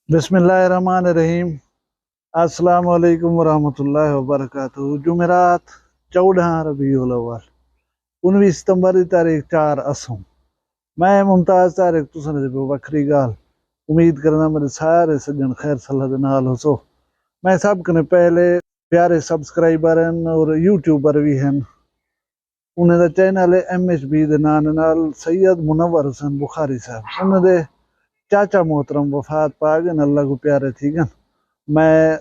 बिस्मिल्लाहिर्रहमानिर्रहीम। अस्सलाम वालेकुम वरहमतुल्लाहि वबरकातुहू। जुमेरात 14 रबीउल अव्वल 19 सितंबर की तारीख 4 असों। मैं मुमताज़ तारिक तुसन जो वखरी गाल उम्मीद करना मेरे सारे सज्जन खैर सलाह दे नाल हो सो। मैं सब कने पहले प्यारे सब्सक्राइबर हैं और यूट्यूबर भी हैं। उन्हें दा चैनल है MHB दे नाल सैयद मुनव्वर हुसैन बुखारी साहब। उन्हें दे चाचा मोहतरम वफात पा गए, अल्लाह को प्यारे थी गन। मैं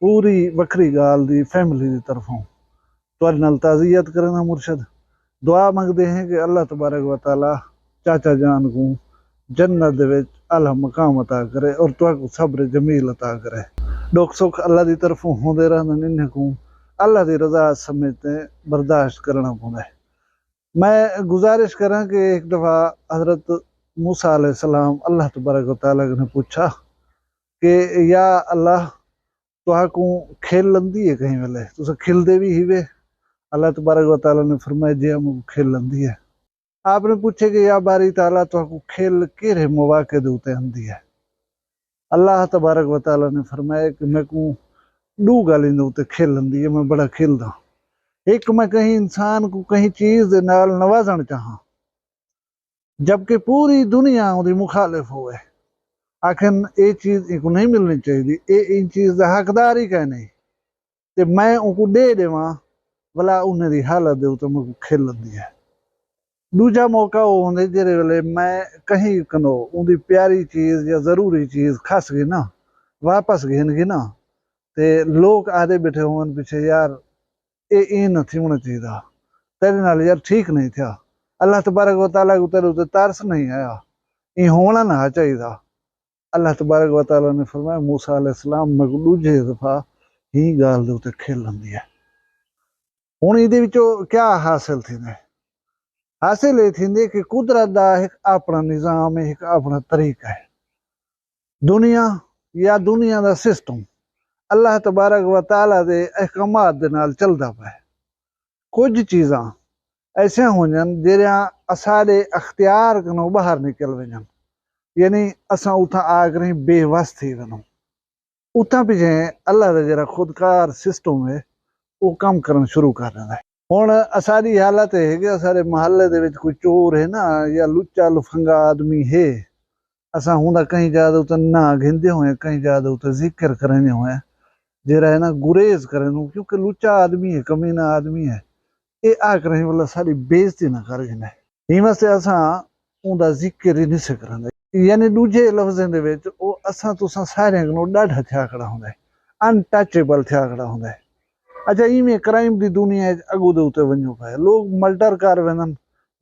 पूरी वखरी गाल दी फैमिली की तरफों तुहाडे नाल ताज़ियत करना मुर्शद। दुआ मंगते हैं कि अल्लाह तबारक व तआला चाचा जान को जन्नत दे विच आला मकाम अता करे और तुहाको सब्र जमील अता करे। दुख सुख अल्लाह की तरफों होंदे रहंदे, इन्हें को अल्लाह की रजा समेत बर्दाश्त करना पौंदा है। मैं गुजारिश करा कि एक दफ़ा हज़रत मूसा अलैहिस्सलाम अल्लाह तबारक व तआला ने पूछा कि या अल्लाह तुहाको खेल लंदी है कहीं वेले तुस खिलदे भी ही वे। अल्लाह तबारक व तआला ने फरमाया जी हमको खेल लंदी है। आपने पूछे कि या बारी ताला तुहाको खेल केरे मौके दे उते आंदी है। अल्लाह तबारक व तआला ने फरमाया कि मैं को दो गाली दे उते खेल लंदी है, मैं बड़ा खेलदा। एक मैं कहीं इंसान को कहीं चीज दे नाल नवाजण चाहां जबकि पूरी दुनिया उहदी मुखालिफ होवे, आखिर ये चीज इनको नहीं मिलनी चाहिए, ये इन चीज का हकदार ही कह नहीं, ते मैं उनको दे देवां भला उन्हें दी हालत दे उते मेरे को खेल लंदी है। दूजा मौका वो होंदे जेरे वेले मैं कहीं कनो उनकी प्यारी चीज या जरूरी चीज खस गई ना वापस घेन गई ना, ते लोग आदे बैठे होवन पीछे यार ये न थी होना चाहिए, तेरे नाल यार ठीक नहीं था। अल्लाह तबारक व तआला को तेरे उते तरस नहीं आया, ये होना ना चाहिए। अल्लाह तबारक व तआला ने फरमाया मूसा अलैहिस्सलाम मैं को दूजे दफा ही गाल दे उते खेल लंदी है। हुण इहदे विचों क्या हासिल थींदे? हासिल ये थींदे कि कुदरत दा एक अपना निज़ाम है, एक अपना तरीका है। दुनिया या दुनिया दा सिस्टम अल्लाह तबारक व तआला दे अहकामात दे नाल चलदा पिया है। कुछ चीज़ां ऐसियां होंजन जेरियां असाडे अख्तियार कनो बाहर निकल वञन, यानी असां उतां आगरे बेवस थी वञूं। उतां पिछे अल्लाह दा जरा खुदकार सिस्टम है वो काम करना शुरू कर रहा है। हुण असाडी हालत है कि असाडे महल्ले दे विच कोई चोर है ना या लुच्चा लुफंगा आदमी है, असां हुंदा कहीं ज्यादा उते ना घिंदे हुए, कहीं ज्यादा उते जिक्र करने हुए जरा है ना गुरेज करें, क्योंकि लुच्चा आदमी है, कमीना आदमी है, ये आकर वाला सारी बेइज्जती ना कर गिने। इवें से असां उनका जिक्र ही नहीं से करंदे, यानी दूजे लफ्ज़ें दे विच ओ असां तुसां सारियां कोलों ॾाढा थिया खड़ा हुंदा है, अनटचेबल थिया खड़ा हुंदा है। अच्छा इवें क्राइम की दुनिया अगू दे उते वञो पिया, लोग मर्डर कर वञन,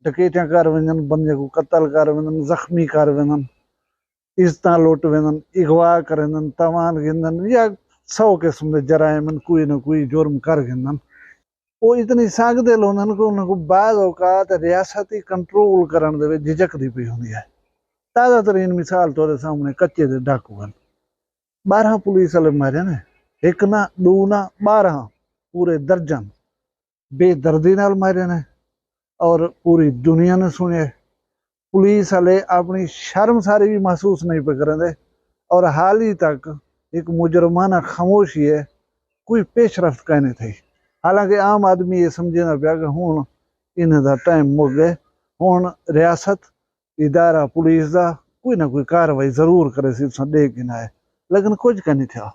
डकैतियां कर वञन, बंदे को कत्ल कर वञन, जख्मी कर वञन, इज़्ज़तां लुट वञन, अगवा कर वञन, तवान गिनन या 100 किस्म के जराइम कोई ना कोई जुर्म कर गिनन। वो इतनी सागदिल होंदन कि उनको बाद औकात रियासती कंट्रोल करन दे विच झिझकदी पई हुंदी है। ताज़ा तरीन मिसाल तुहाडे सामने कच्चे दे डाकू हन। 12 पुलिस वाले मारे ने, एक ना दो ना 12 पूरे दर्जन बेदर्दी नाल मारे ने और पूरी दुनिया ने सुने। पुलिस वाले अपनी शर्मसारी भी महसूस नहीं पे करेंदे और हाल ही तक एक मुजरमाना खामोशी है, कोई पेशरफ्त कहने थी। हालांकि आम आदमी ये समझना पिया कि हुण इन्हें दा टाइम मुक गए, हुण रियासत इदारा पुलिस दा कोई ना कोई कार्रवाई जरूर करे सी दे कि ना है, लेकिन कुछ का नहीं था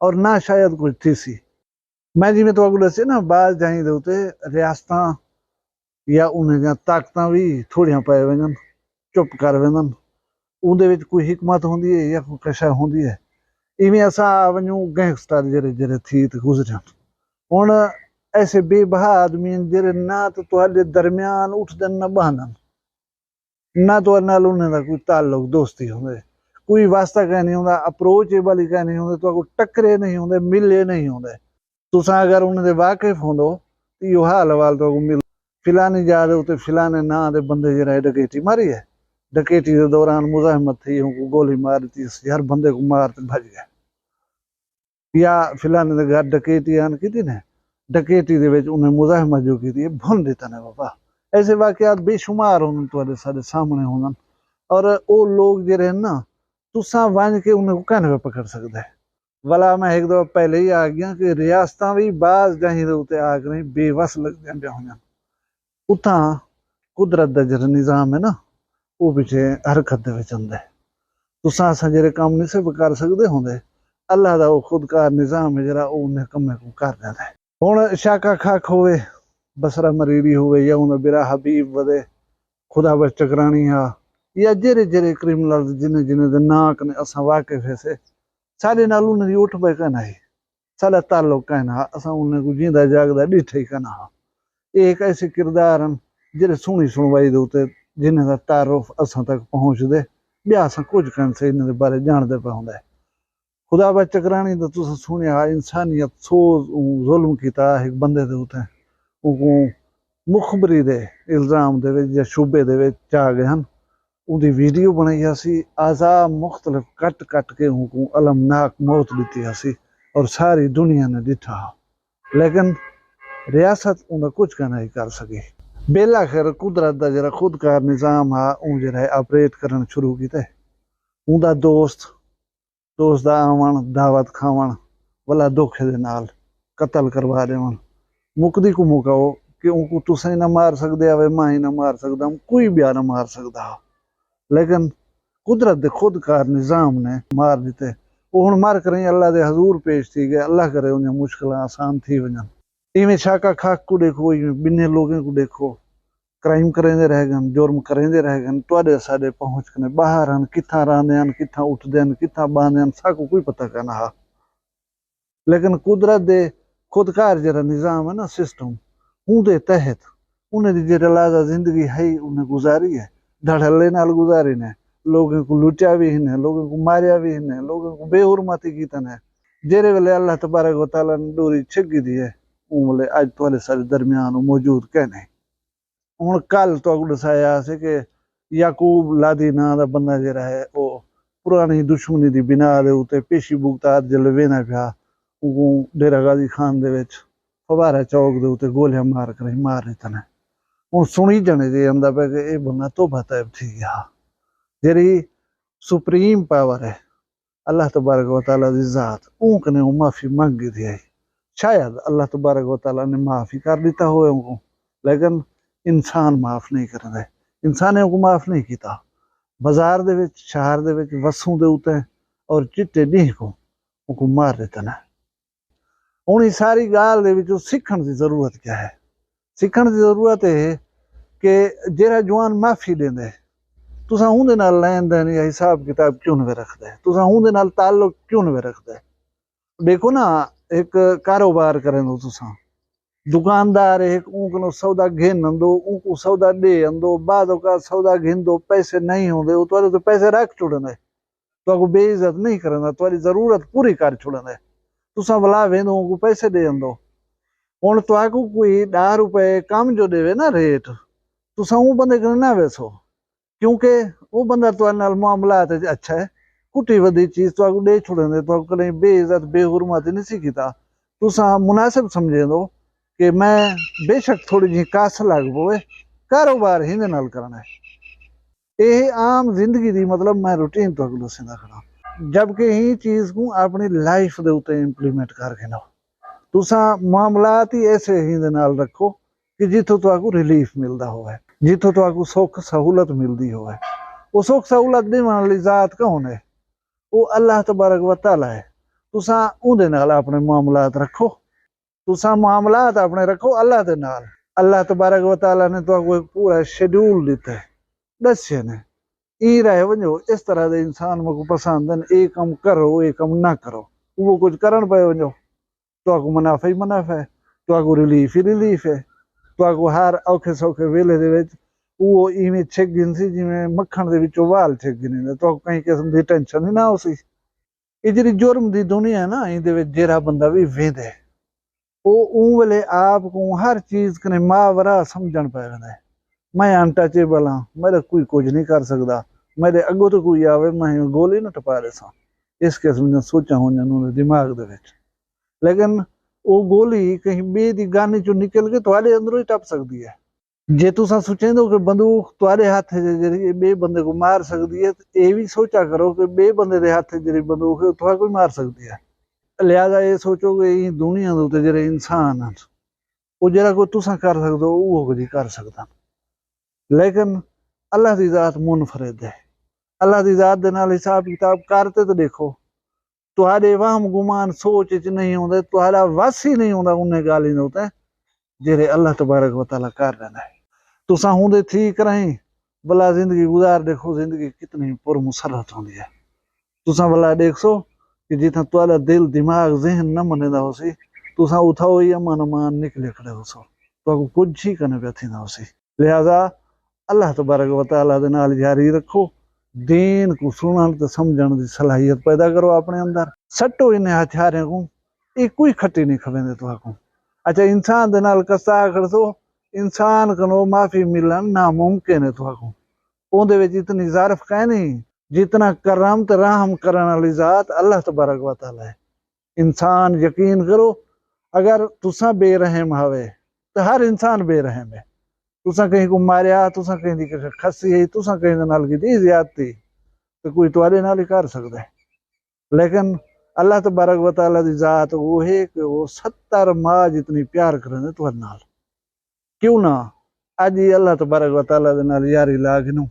और ना शायद कुछ थी सी। मैं जिवें तुहानू दस्सिया ना बाज जाई दे उत्ते रियासतां या उन्हें दियां ताकतां भी थोड़ियां पै वञन, चुप कर वञन, उहदे विच कोई हिकमत होंदी है या कोई कशा होंदी है। इवें असां आ वञूं गैंगस्टर जेरे जेरे थी ते गुजरन। हुण ऐसे बेबहा आदमी जेरे ना तो तुहाडे दरम्यान उठदन ना बहदन, ना तुहाडे नाल उन्हें दा कोई ताल्लुक दोस्ती होंदे, कोई वास्ता कह नहीं होंदा, अप्रोचेबल ही कह नहीं होंदे, तुहाको टकरे नहीं होंदे, मिले नहीं होंदे। तुसां अगर उन्हें दे वाकिफ होंदो तो इहो हाल अहवाल तुहाको मिल फिलानी जा दे उते फिलाने ना दे बंदे जेरा डकैती मारी है, डकैती के दौरान मुजाहिमत थी, उनको गोली मार दी, हर बंदे को मार के भज गए, या फिलाने दे घर डकैती आन की ने, डकैती दे विच उन्हें मुजाहिमत जो की थी भुन देता ने बाबा। ऐसे वाकयात बेशुमार होने तुहाडे सारे सामने होंदन और वो लोग जेरे ना तुसा वन के उन्हें कहने पे पकड़ सकते है। वाला मैं एक दफा पहले ही आ गया कि रियासत भी बाज जहीं उत्ते आकर नहीं बेवस लग जाए उतना कुदरत का जो निज़ाम है ना वो पिछे हरकत दे विच आंदा है। तुसा असां जेरे काम नहीं से कर सकते होंगे अल्लाह का वो खुदकार निज़ाम है जरा उन्हें कम्मे को कर देता है। हुण शाका खाक होवे बसरा मरीरी होवे या उन्हें बिरा हबीब वदे खुदा बस टकरानी हा या जेरे जेरे क्रिमिनल जिन्हें जिन्हें दे नाक ने असां वाकिफ है से साडे नाल उन्हें उठ बैठा है साडा ताल्लुक कहना असां उन्हें को जींदा जागदा डिठे कहना हा। एक ऐसे किरदार हैं जेरे सुनी सुनवाई दे उत्ते जिन्हें दा तारुफ असां तक पहुंचदे ब्याह असां कुछ कहन से इन्हें दे बारे जानदे पे हुंदा है। खुदा बच टकरानी तो तुस सुनिया इंसानियत सोज जुल्म कीता एक बंदे दे उत्ते उनको मुखबरी दे इल्जाम दे विच या शूबे दे विच चा गए हन उनकी वीडियो बनाई सी आज़ाब मुख्तलिफ कट कट के उनको अलमनाक मौत दी सी और सारी दुनिया ने दिठा लेकिन रियासत उन्हें कुछ का नहीं कर सकी। बेला खैर कुदरत का जरा खुदकार निज़ाम हा उन जरा ऑपरेट करना शुरू किया उनका दोस्त दा आवन दावत खावन वाला धोखे दे नाल कतल करवा देवन मुकदी को मुकाओ कि उनको तुसा ही ना मार सकते आवे मां ही ना मार सकता कोई भी ना मार सकता लेकिन कुदरत दे खुदकार निज़ाम ने मार दिते वो हुण मर कर अल्लाह दे हजूर पेश थी गए अल्लाह करे उन्हें मुश्किल आसान थी वजन। इवें शाका खाक को देखो इवें बिन्ने लोगों को देखो क्राइम करेंदे रह गए जुर्म करेंदे रह गए तुआडे साडे पहुंच कने बाहर हन किथा रहंदे हन किथा उठदे हन किथा बांधे हन साको कोई पता कहना हा। लेकिन कुदरत दे खुदकार जरा निज़ाम है ना सिस्टम उनके तहत उन्हें जरा लाजा जिंदगी है उन्हें गुजारी है धड़ल्ले नाल गुजारी ने लोगों को लुटिया भी है लोगों को मारिया भी है लोगों को बेहुरमती की तन है जेरे वेले अल्लाह तबारक व तआला ने डोरी छिगी दी है उन वेले अज तुहाडे सारे दरमियान मौजूद कहने हुण कल तो दसाया से कि याकूब लादी नां दा बंदा जरा है वो पुरानी दुश्मनी दी बिना दे उत्ते पेशी भुगतार जल्ले वेना पिया उनको डेरा गाजी खान दे विच फवारा चौक दे उत्ते गोलियां मार कर मार दित्ता ने हुण सुनी जाने जे आंदा पे कि ये बंदा तौबा तैब थी गया जेरी सुप्रीम पावर है अल्लाह तबारक व तआला दी जात उनकने माफी मांगी थी शायद अल्लाह तबारक व तआला ने माफी कर दिता हो उनको लेकिन इंसान माफ नहीं करते इंसान ने उनको माफ नहीं किया बाजार दे विच शहर दे विच वसूं दे उत्ते और चिट्टे डी को उनको मार देता ना। हुण इस सारी गाल दे विच सीखण दी जरूरत क्या है सीखण दी जरूरत है कि जेरा जवान माफी देंदे तुसा उहदे नाल लैन देन या हिसाब किताब क्यों नहीं रखदे तुसा उहदे नाल ताल्लुक क्यों नहीं रखदे। देखो ना एक कारोबार करें दो तुसा दुकानदार एक उनको सौदा घेन दो उनको सौदा दे दो बाद का सौदा घेन दो पैसे नहीं होंगे वो तुहाडे तो पैसे रख छोड़ने तो बेइज्जत नहीं करना तुम्हारी जरूरत पूरी कर छोड़ने तुसा वला वेंदो उनको पैसे दे दो हुण तुहाको कोई 10 रुपए कम जो देवे ना रेट तुसा वो बंदे को ना वेसो क्योंकि वो बंदा तुहाडे नाल मामलात अच्छा है कुटी वदी चीज तुहाको दे छोड़ने तो कहीं बेइज्जत बेहुरमती नहीं सी कीता तुसा मुनासिब समझे दो कि मैं बेशक थोड़ी जी कस लग पवे कारोबार हिंदे नाल करना है ये आम जिंदगी दी मतलब मैं रूटीन तो दसदा खड़ा जबकि ही चीज को अपनी लाइफ दे उत्ते इंप्लीमेंट करके ना तुसा मामलात ही ऐसे हिंदे नाल रखो कि जिथों तुहाको रिलीफ मिलता होवे जिथों तुहाको सुख सहूलत मिलती होवे वो सुख सहूलत देने वाली जात कौन है वो अल्लाह तबारक व तआला है तुसा उहदे नाल अपने मामलात रखो तुसा मामलात अपने रखो अल्लाह दे नाल अल्लाह तबारक व तआला ने तुहाको एक पूरा शेड्यूल दिता है दस्से ने ई रहे वञो इस तरह दे इंसान मुझको पसंद है ये कम करो ये कम ना करो वो कुछ करन पे वञो तुहाको मुनाफा ही मुनाफा है तुहाको रिलीफ ही रिलीफ है तुहाको हर औखे सौखे वेले दे विच वो इवें छिक गिनसी जिवें मक्खण दे विचों वाल छिक गिने तुहाको कहीं किस्म दी टेंशन ही ना होसी। ये जिहड़ी जुर्म दी दुनिया है ना इहदे विच जेड़ा बंदा भी वेंदे वो उन वेले आप को हर चीज कने मावरा समझण पै वेंदा है मैं अनटचेबल हाँ मेरा कोई कुछ नहीं कर सकता मेरे अगों तो कोई आवे मैं गोली ना टपा देसा इस किस्म दी सोचां होंदियां उन्होंने दिमाग दे विच लेकिन वो गोली कहीं बे दी गाने चो निकल के तुहाडे अंदरों ही टप सकती है जे तुसा सोचेंदो कि बंदूक तुहाडे हथ जे जरिए बे बंदे को मार सकती है, तो ये भी सोचा करो कि बे बंदे दे हथ जेरी बंदूक है तुहा कोई मार सकती है। लिहाजा ये सोचो कि ये दुनिया दे उत्ते जेरे इंसान हैं वो जेरा कोई तुसा कर सकदो वो कदी कर सकदा, लेकिन अल्लाह दी जात मुनफरिद है। अल्लाह दी जात दे नाल हिसाब किताब करते तो देखो, तुहाडे वहम गुमान सोच च नहीं आउंदा, तुहाडा वस ही नहीं आउंदा उन्हें गाली दे उत्ते जेरे अल्लाह तबारक व तआला कर रहा है। तुसा हुंदे ठीक रहें भला जिंदगी गुजार देखो, जिंदगी कितनी पुरमुसरत होंदी है। तुसा भला देखो कि जितना तुहाडा दिल दिमाग जहन न मनेदा होसी, तुसा उठाओ ही अमान अमान निकले खड़े होसो, तो कुछ ही करने पे थी ना होसी। लिहाजा अल्लाह तबारक व तआला दे नाल यारी रखो, दीन को सुनन ते समझण दी सलाहियत पैदा करो अपने अंदर। सट्टो इन्हें हथियारे को एक कोई खट्टी नहीं खवेंदे तुहा को। अच्छा इंसान दे नाल कसा करसो, इंसान कनो माफी मिलन नामुमकिन है तुहा को। ओंदे विच इतनी ज़ारफ काहे नहीं जितना करम ते रहम करन वाली जात अल्लाह तबारक व तआला है। इंसान यकीन करो, अगर तुसा बेरहम हवे तो हर इंसान बेरहम है। तुसा कहीं को मारिया, तुसा कहीं दी खसी है, तुसा कहीं दे नाल की ज्यादती तो कोई तुहाडे नाल ही कर सकदा है। लेकिन अल्लाह तबारक व तआला दी जात वो है कि वो 70 माह जितनी प्यार करेंदे तुहाडे नाल। क्यों ना अज ही अल्लाह तबारक व तआला दे नाल यारी ला गिनो,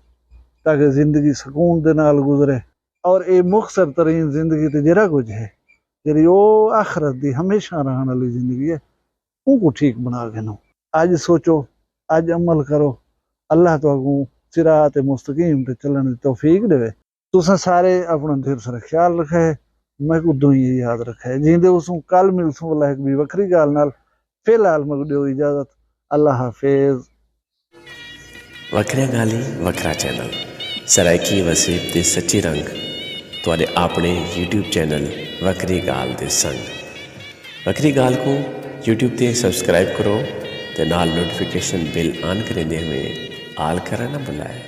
ताकि जिंदगी सुकून दे नाल गुजरे और ये मुख्तसर तरीन जिंदगी ते जरा कुछ है जेरी ओ आखरत दी हमेशा रहने वाली जिंदगी है, उनको ठीक बना गिनो। आज सोचो, आज अमल करो, अल्लाह तुहाकू सिरात मुस्तकीम ते चलने दी तौफीक देवे। तुसा सारे अपना दिल से ख्याल रखे, मैं उदों ही याद रखे जींदे उसू कल मिलसूं वाला एक भी वखरी गाल नाल। फिलहाल मैं दियो इजाजत, अल्लाह हाफिज। वखरिया गाली वखरा चैनल सरायकी वसीब ते सच्ची रंग तुहाडे अपने YouTube चैनल वखरी गाल दे संग। वखरी गाल को YouTube ते सब्सक्राइब करो ते नाल नोटिफिकेशन बिल ऑन करेंदे हुए आल करना ना भुलाए।